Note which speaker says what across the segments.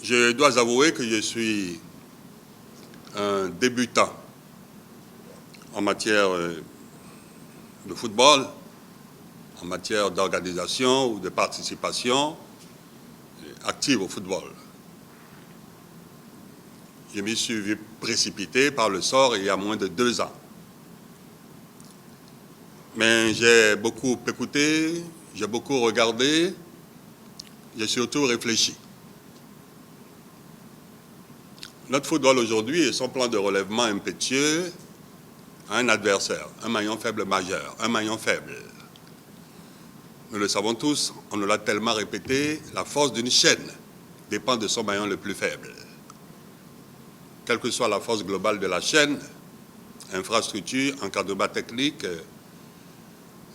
Speaker 1: Je dois avouer que je suis un débutant en matière de football, en matière d'organisation ou de participation active au football. Je m'y suis vu précipité par le sort il y a moins de 2 ans. Mais j'ai beaucoup écouté, j'ai beaucoup regardé, j'ai surtout réfléchi. Notre football aujourd'hui et son plan de relèvement impétueux a un adversaire, un maillon faible majeur, un maillon faible. Nous le savons tous, on nous l'a tellement répété, la force d'une chaîne dépend de son maillon le plus faible. Quelle que soit la force globale de la chaîne, infrastructure, encadrement technique,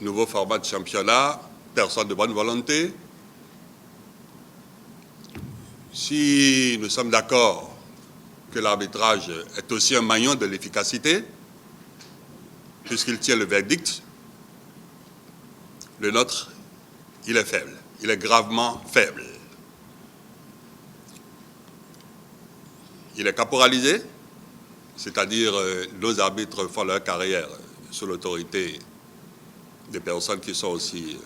Speaker 1: nouveau format de championnat, personne de bonne volonté, si nous sommes d'accord que l'arbitrage est aussi un maillon de l'efficacité, puisqu'il tient le verdict, le nôtre, il est faible, il est gravement faible. Il est caporalisé, c'est-à-dire nos arbitres font leur carrière sous l'autorité des personnes qui sont aussi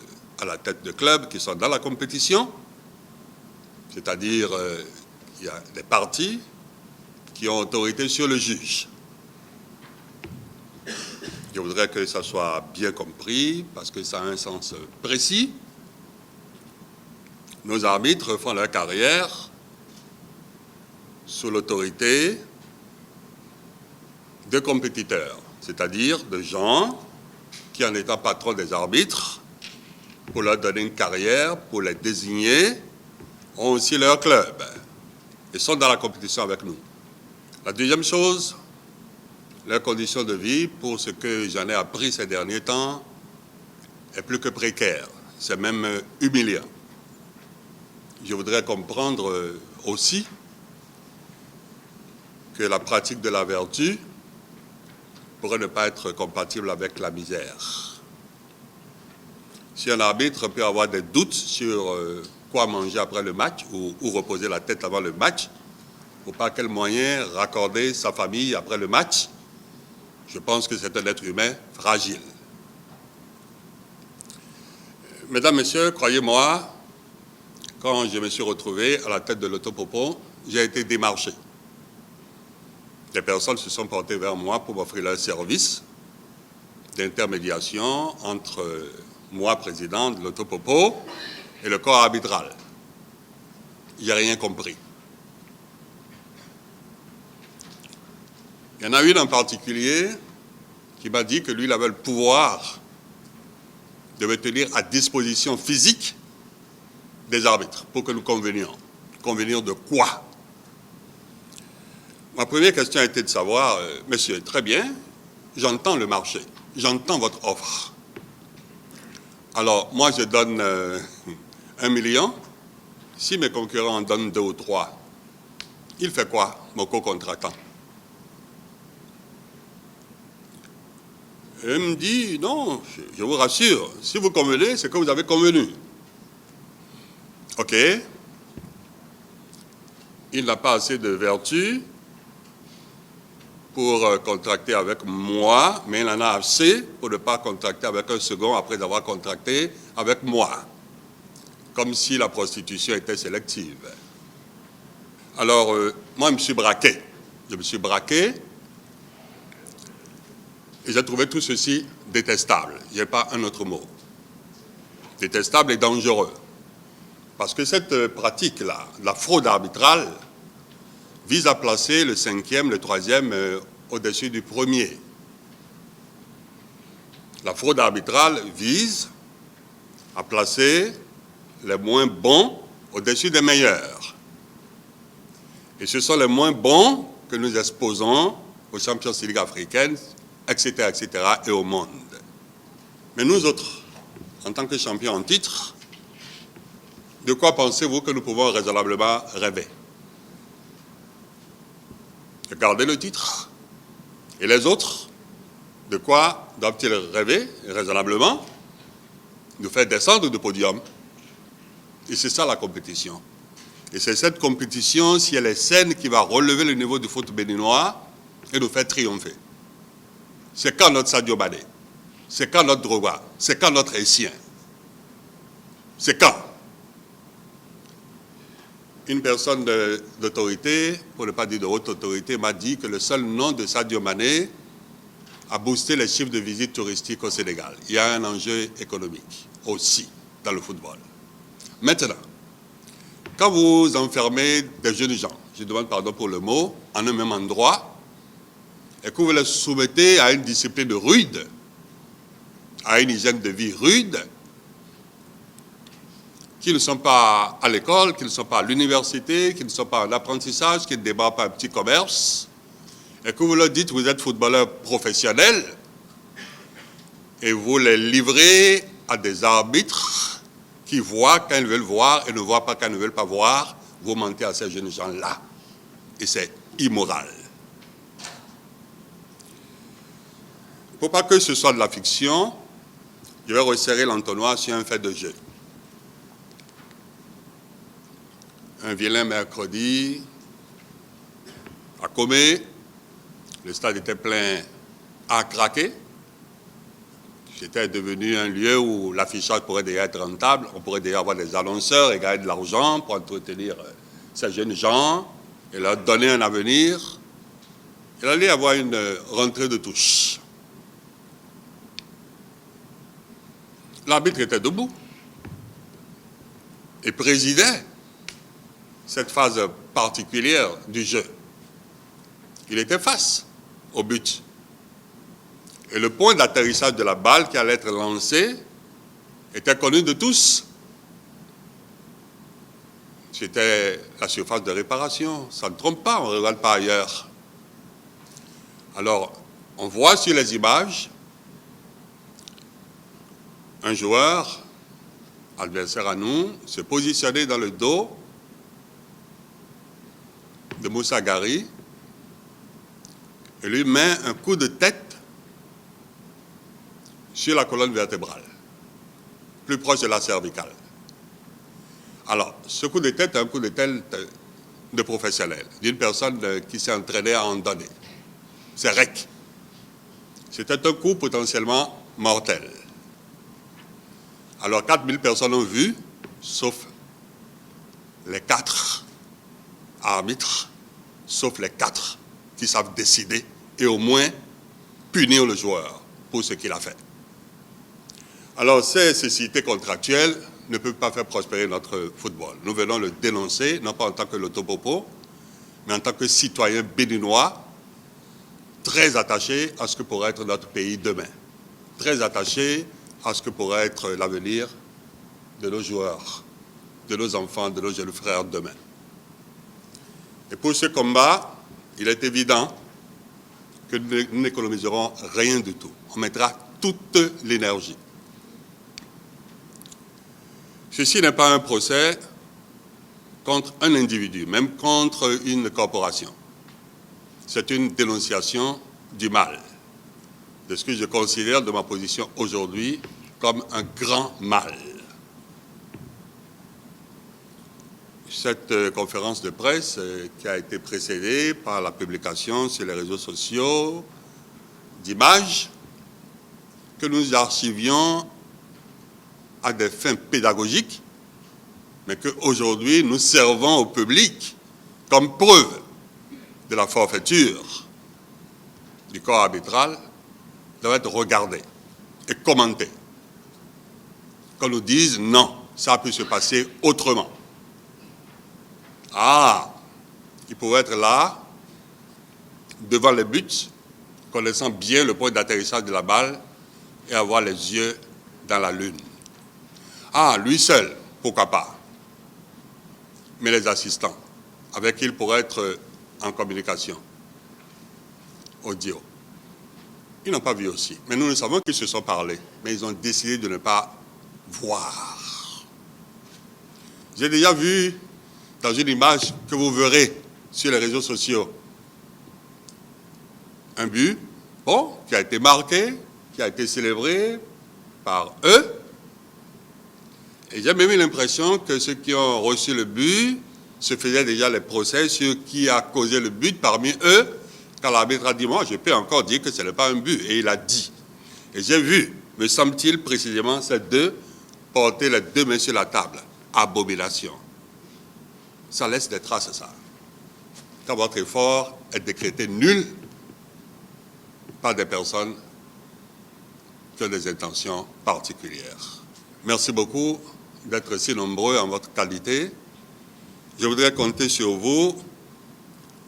Speaker 1: à la tête de clubs, qui sont dans la compétition, c'est-à-dire il y a des parties qui ont autorité sur le juge. Je voudrais que ça soit bien compris, parce que ça a un sens précis. Nos arbitres font leur carrière sous l'autorité de compétiteurs, c'est-à-dire de gens qui, en étant patrons des arbitres, pour leur donner une carrière, pour les désigner, ont aussi leur club et sont dans la compétition avec nous. La deuxième chose, leurs conditions de vie, pour ce que j'en ai appris ces derniers temps, est plus que précaire. C'est même humiliant. Je voudrais comprendre aussi que la pratique de la vertu pourrait ne pas être compatible avec la misère. Si un arbitre peut avoir des doutes sur quoi manger après le match ou reposer la tête avant le match, ou par quel moyen raccorder sa famille après le match, je pense que c'est un être humain fragile. Mesdames, Messieurs, croyez-moi, quand je me suis retrouvé à la tête de l'Autopopo, j'ai été démarché. Des personnes se sont portées vers moi pour m'offrir leur service d'intermédiation entre moi, président de l'Autopopo, et le corps arbitral. Il n'y a rien compris. Il y en a une en particulier qui m'a dit que lui, il avait le pouvoir de me tenir à disposition physique des arbitres pour que nous convenions. Convenir de quoi? Ma première question a été de savoir, monsieur, très bien, j'entends le marché, j'entends votre offre. Alors, moi, je donne 1 million. Si mes concurrents en donnent 2 ou 3, il fait quoi, mon co-contractant? Et il me dit, non, je vous rassure, si vous convenez, c'est que vous avez convenu. OK. Il n'a pas assez de vertu pour contracter avec moi, mais il en a assez pour ne pas contracter avec un second après avoir contracté avec moi. Comme si la prostitution était sélective. Alors, moi, je me suis braqué. Je me suis braqué et j'ai trouvé tout ceci détestable. Il n'y a pas un autre mot. Détestable et dangereux. Parce que cette pratique-là, la fraude arbitrale, vise à placer le 5e, le 3e au-dessus du 1er. La fraude arbitrale vise à placer les moins bons au-dessus des meilleurs. Et ce sont les moins bons que nous exposons aux Champions League africaines, etc., etc., et au monde. Mais nous autres, en tant que champions en titre, de quoi pensez-vous que nous pouvons raisonnablement rêver? De garder le titre. Et les autres, de quoi doivent-ils rêver raisonnablement? De faire descendre du podium. Et c'est ça la compétition. Et c'est cette compétition, si elle est saine, qui va relever le niveau du foot béninois et nous faire triompher. C'est quand notre Sadio Mané? C'est quand notre Drogba? C'est quand notre Essien? C'est quand? Une personne d'autorité, pour ne pas dire de haute autorité, m'a dit que le seul nom de Sadio Mané a boosté les chiffres de visites touristiques au Sénégal. Il y a un enjeu économique aussi dans le football. Maintenant, quand vous enfermez des jeunes gens, je demande pardon pour le mot, en un même endroit, et que vous les soumettez à une discipline rude, à une hygiène de vie rude, qui ne sont pas à l'école, qui ne sont pas à l'université, qui ne sont pas en apprentissage, qui ne démarrent pas un petit commerce, et que vous leur dites vous êtes footballeur professionnel, et vous les livrez à des arbitres qui voient quand ils veulent voir et ne voient pas quand ils ne veulent pas voir, vous mentez à ces jeunes gens-là. Et c'est immoral. Pour pas que ce soit de la fiction, je vais resserrer l'entonnoir sur un fait de jeu. Un vilain mercredi, à Comé, le stade était plein à craquer. C'était devenu un lieu où l'affichage pourrait déjà être rentable. On pourrait déjà avoir des annonceurs et gagner de l'argent pour entretenir ces jeunes gens et leur donner un avenir. Il allait y avoir une rentrée de touche. L'arbitre était debout et présidait cette phase particulière du jeu. Il était face au but. Et le point d'atterrissage de la balle qui allait être lancée était connu de tous. C'était la surface de réparation. Ça ne trompe pas, on ne regarde pas ailleurs. Alors, on voit sur les images un joueur, adversaire à nous, se positionner dans le dos de Moussa Gari et lui met un coup de tête sur la colonne vertébrale, plus proche de la cervicale. Alors, ce coup de tête est un coup de tête de professionnel, d'une personne qui s'est entraînée à en donner. C'est REC. C'était un coup potentiellement mortel. Alors, 4000 personnes ont vu, sauf les 4 arbitres, sauf les 4 qui savent décider et au moins punir le joueur pour ce qu'il a fait. Alors, ces cécités contractuelles ne peuvent pas faire prospérer notre football. Nous venons le dénoncer, non pas en tant que l'autopopo, mais en tant que citoyen béninois, très attaché à ce que pourrait être notre pays demain, très attaché à ce que pourrait être l'avenir de nos joueurs, de nos enfants, de nos jeunes frères demain. Et pour ce combat, il est évident que nous n'économiserons rien du tout. On mettra toute l'énergie. Ceci n'est pas un procès contre un individu, même contre une corporation. C'est une dénonciation du mal, de ce que je considère de ma position aujourd'hui comme un grand mal. Cette conférence de presse qui a été précédée par la publication sur les réseaux sociaux d'images que nous archivions à des fins pédagogiques, mais qu'aujourd'hui nous servons au public comme preuve de la forfaiture du corps arbitral, doit être regardée et commentée. Qu'on nous dise non, ça a pu se passer autrement. Ah, il pouvait être là, devant les buts, connaissant bien le point d'atterrissage de la balle et avoir les yeux dans la lune. Ah, lui seul, pourquoi pas. Mais les assistants, avec qui il pourrait être en communication, audio, ils n'ont pas vu aussi. Mais nous savons qu'ils se sont parlé, mais ils ont décidé de ne pas voir. J'ai déjà vu dans une image que vous verrez sur les réseaux sociaux un but, bon, qui a été marqué, qui a été célébré par eux. Et j'ai même eu l'impression que ceux qui ont reçu le but se faisaient déjà les procès sur qui a causé le but parmi eux, quand l'arbitre a dit, moi, je peux encore dire que ce n'est pas un but. Et il a dit. Et j'ai vu, me semble-t-il, précisément, ces deux porter les deux mains sur la table. Abomination. Ça laisse des traces, ça. Quand votre effort est décrété nul par des personnes qui ont des intentions particulières. Merci beaucoup d'être si nombreux en votre qualité. Je voudrais compter sur vous,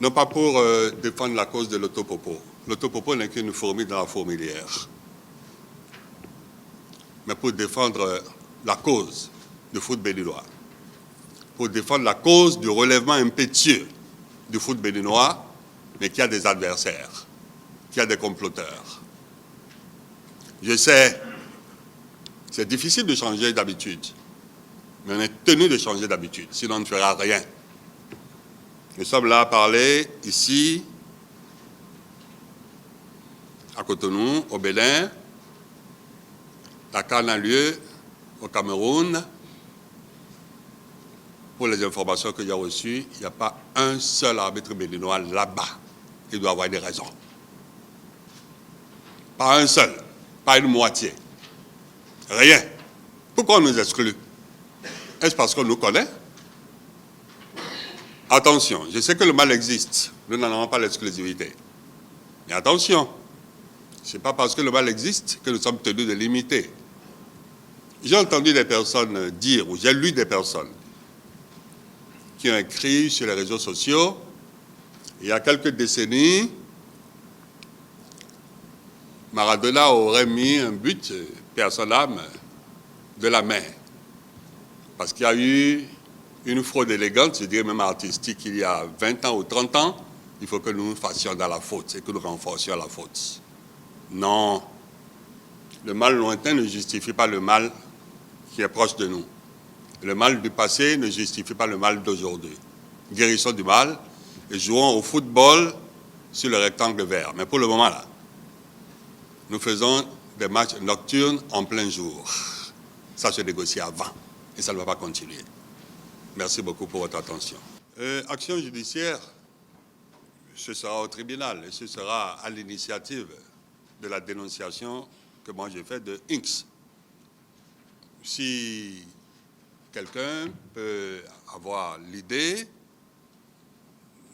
Speaker 1: non pas pour défendre la cause de l'autopopo. L'autopopo n'est qu'une fourmi dans la fourmilière. Mais pour défendre la cause du foot béninois, pour défendre la cause du relèvement impétueux du foot béninois, mais qui a des adversaires, qui a des comploteurs. Je sais, c'est difficile de changer d'habitude, mais on est tenu de changer d'habitude, sinon on ne fera rien. Nous sommes là à parler, ici, à Cotonou, au Bénin. La CAN a lieu au Cameroun. Pour les informations que j'ai reçues, il n'y a pas un seul arbitre béninois là-bas. Il doit avoir des raisons. Pas un seul, pas une moitié. Rien. Pourquoi on nous exclut? Est-ce parce qu'on nous connaît? Attention, je sais que le mal existe. Nous n'en avons pas l'exclusivité. Mais attention, ce n'est pas parce que le mal existe que nous sommes tenus de l'imiter. J'ai entendu des personnes dire, ou j'ai lu des personnes qui ont écrit sur les réseaux sociaux, il y a quelques décennies, Maradona aurait mis un but, paix à son âme, de la main. Parce qu'il y a eu une fraude élégante, je dirais même artistique, il y a 20 ans ou 30 ans, il faut que nous fassions dans la faute et que nous renforcions la faute. Non. Le mal lointain ne justifie pas le mal qui est proche de nous. Le mal du passé ne justifie pas le mal d'aujourd'hui. Guérissons du mal et jouons au football sur le rectangle vert. Mais pour le moment, là, nous faisons des matchs nocturnes en plein jour. Ça se négocie avant et ça ne va pas continuer. Merci beaucoup pour votre attention. Action judiciaire, ce sera au tribunal et ce sera à l'initiative de la dénonciation que moi j'ai faite de Inks. Si quelqu'un peut avoir l'idée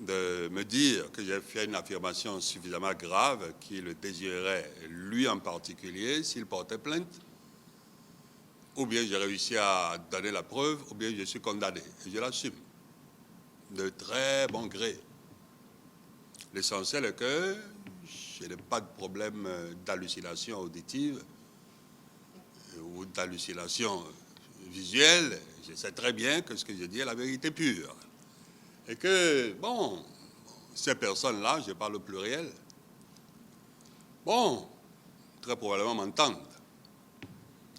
Speaker 1: de me dire que j'ai fait une affirmation suffisamment grave qui le désirerait, lui en particulier, s'il portait plainte, ou bien j'ai réussi à donner la preuve, ou bien je suis condamné. Et je l'assume, de très bon gré. L'essentiel est que je n'ai pas de problème d'hallucination auditive ou d'hallucination visuelle. Je sais très bien que ce que je dis est la vérité pure. Et que, bon, ces personnes-là, je parle au pluriel, bon, très probablement m'entendent.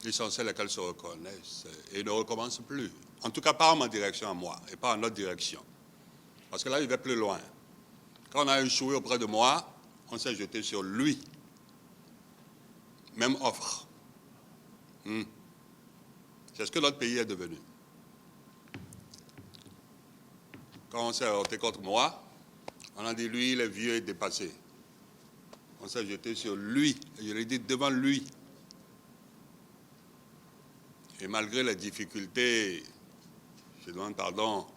Speaker 1: L'essentiel est qu'elles se reconnaissent et ne recommencent plus. En tout cas, pas en ma direction à moi et pas en notre direction. Parce que là, il va plus loin. Quand on a échoué auprès de moi, on s'est jeté sur lui. Même offre. C'est ce que notre pays est devenu. Quand on s'est heurté contre moi, on a dit lui, il est vieux et dépassé. On s'est jeté sur lui, et je l'ai dit devant lui. Et malgré les difficultés, je demande pardon,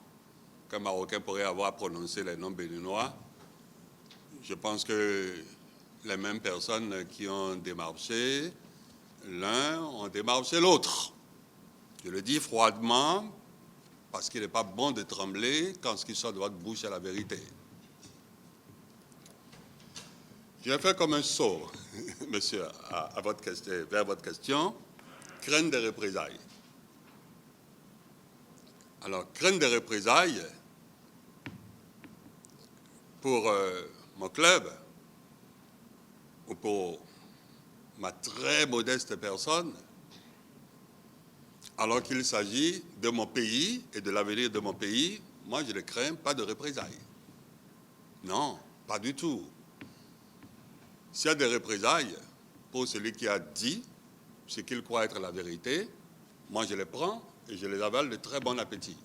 Speaker 1: qu'un Marocain pourrait avoir à prononcer les noms béninois, je pense que les mêmes personnes qui ont démarché, l'un ont démarché l'autre. Je le dis froidement, parce qu'il n'est pas bon de trembler quand ce qui sort de votre bouche est la vérité. Je vais faire comme un saut, monsieur, vers votre question. Crainte des représailles. Alors, crainte des représailles, pour mon club, ou pour ma très modeste personne, alors qu'il s'agit de mon pays et de l'avenir de mon pays, moi je ne crains pas de représailles. Non, pas du tout. S'il y a des représailles pour celui qui a dit ce qu'il croit être la vérité, moi je les prends et je les avale de très bon appétit.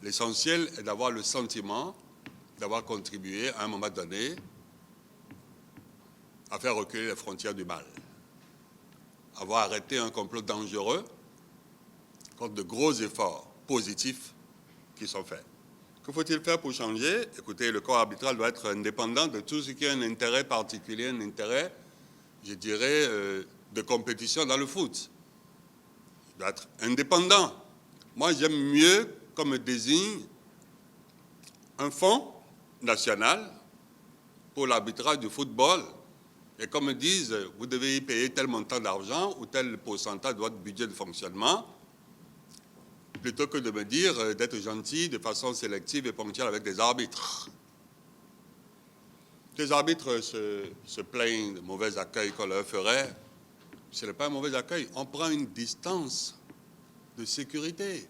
Speaker 1: L'essentiel est d'avoir le sentiment d'avoir contribué à un moment donné à faire reculer les frontières du mal, avoir arrêté un complot dangereux contre de gros efforts positifs qui sont faits. Que faut-il faire pour changer? Écoutez, le corps arbitral doit être indépendant de tout ce qui a un intérêt particulier, un intérêt, je dirais, de compétition dans le foot. Il doit être indépendant. Moi, j'aime mieux qu'on me désigne un fonds national pour l'arbitrage du football et qu'on me dise, vous devez y payer tel montant d'argent ou tel pourcentage de votre budget de fonctionnement, plutôt que de me dire d'être gentil de façon sélective et ponctuelle avec des arbitres. Les arbitres se plaignent de mauvais accueil qu'on leur ferait. Ce n'est pas un mauvais accueil. On prend une distance de sécurité.